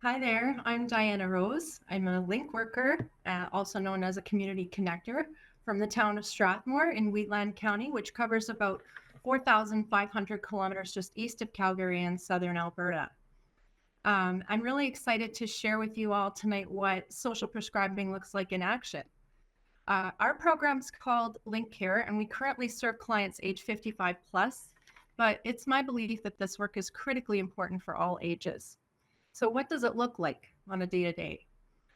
Hi there, I'm Diana Rose. I'm a link worker, also known as a community connector from the town of Strathmore in Wheatland County, which covers about 4,500 kilometers just east of Calgary in southern Alberta. I'm really excited to share with you all tonight what social prescribing looks like in action. Our program's called Link Care, and we currently serve clients age 55 plus, but it's my belief that this work is critically important for all ages. So what does it look like on a day-to-day?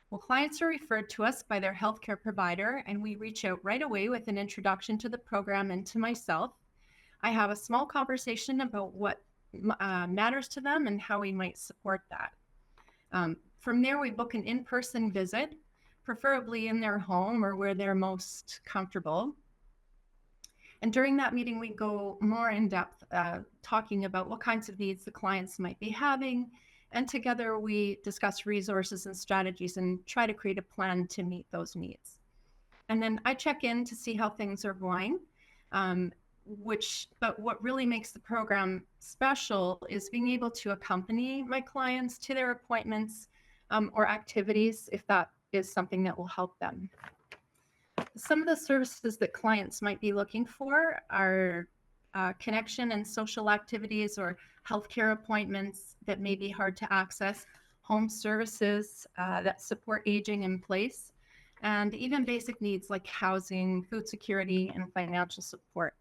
Well, clients are referred to us by their healthcare provider, and we reach out right away with an introduction to the program and to myself. I have a small conversation about what matters to them and how we might support that. From there, we book an in-person visit, preferably in their home or where they're most comfortable. And during that meeting, we go more in depth, talking about what kinds of needs the clients might be having. And together we discuss resources and strategies and try to create a plan to meet those needs. And then I check in to see how things are going. But what really makes the program special is being able to accompany my clients to their appointments or activities if that is something that will help them. Some of the services that clients might be looking for are connection and social activities or healthcare appointments that may be hard to access, home services that support aging in place, and even basic needs like housing, food security, and financial support.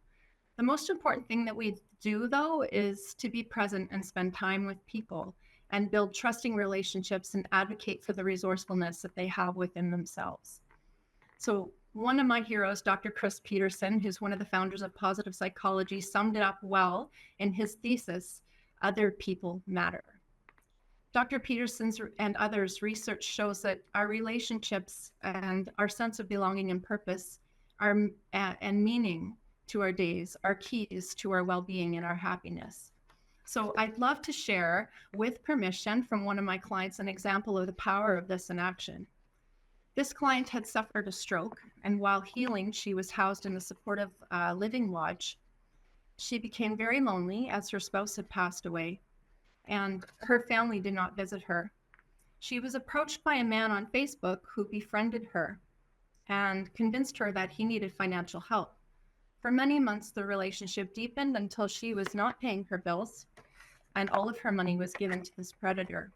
The most important thing that we do, though, is to be present and spend time with people and build trusting relationships and advocate for the resourcefulness that they have within themselves. So one of my heroes, Dr. Chris Peterson, who's one of the founders of positive psychology, summed it up well in his thesis, Other People Matter. Dr. Peterson's and others' research shows that our relationships and our sense of belonging and purpose and meaning to our days are keys to our well-being and our happiness. So I'd love to share, with permission from one of my clients, an example of the power of this in action. This client had suffered a stroke, and while healing, she was housed in the supportive living lodge. She became very lonely as her spouse had passed away, and her family did not visit her. She was approached by a man on Facebook who befriended her and convinced her that he needed financial help. For many months, the relationship deepened until she was not paying her bills, and all of her money was given to this predator.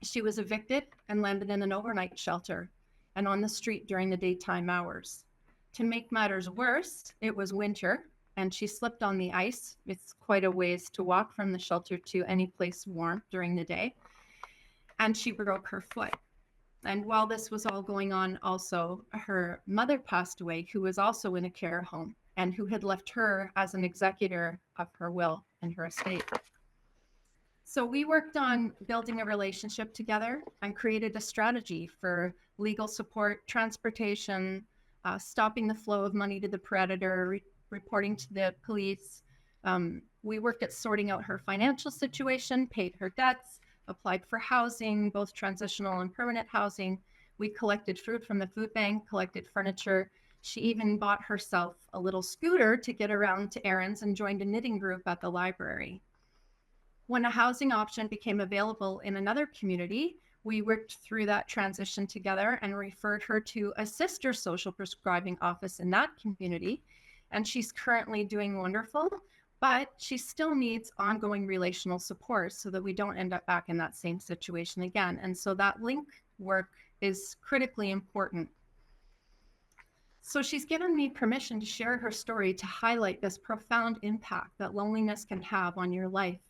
She was evicted and landed in an overnight shelter and on the street during the daytime hours. To make matters worse, it was winter and she slipped on the ice. It's quite a ways to walk from the shelter to any place warm during the day. And she broke her foot. And while this was all going on, also, her mother passed away, who was also in a care home and who had left her as an executor of her will and her estate. So we worked on building a relationship together and created a strategy for legal support, transportation, stopping the flow of money to the predator, reporting to the police. We worked at sorting out her financial situation, paid her debts, applied for housing, both transitional and permanent housing. We collected food from the food bank, collected furniture. She even bought herself a little scooter to get around to errands and joined a knitting group at the library. When a housing option became available in another community, we worked through that transition together and referred her to a sister social prescribing office in that community. And she's currently doing wonderful, but she still needs ongoing relational support so that we don't end up back in that same situation again. And so that link work is critically important. So she's given me permission to share her story to highlight this profound impact that loneliness can have on your life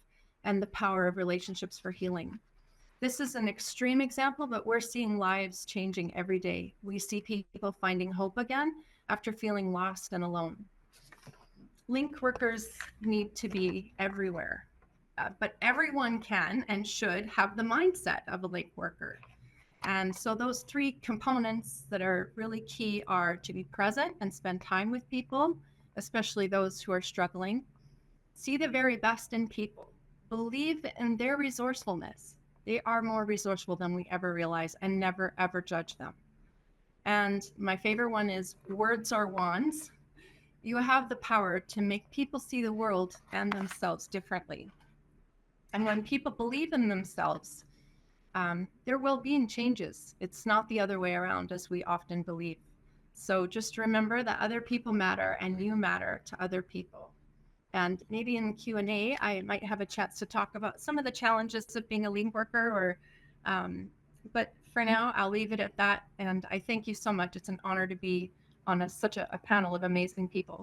and the power of relationships for healing. This is an extreme example, but we're seeing lives changing every day. We see people finding hope again after feeling lost and alone. Link workers need to be everywhere, but everyone can and should have the mindset of a link worker. And so those three components that are really key are to be present and spend time with people, especially those who are struggling. See the very best in people. Believe in their resourcefulness. They are more resourceful than we ever realize, and never, ever judge them. And my favorite one is words are wands. You have the power to make people see the world and themselves differently. And when people believe in themselves, there will be changes. It's not the other way around as we often believe. So just remember that other people matter and you matter to other people. And maybe in Q&A, I might have a chance to talk about some of the challenges of being a lead worker, but for now, I'll leave it at that. And I thank you so much. It's an honor to be on such a panel of amazing people.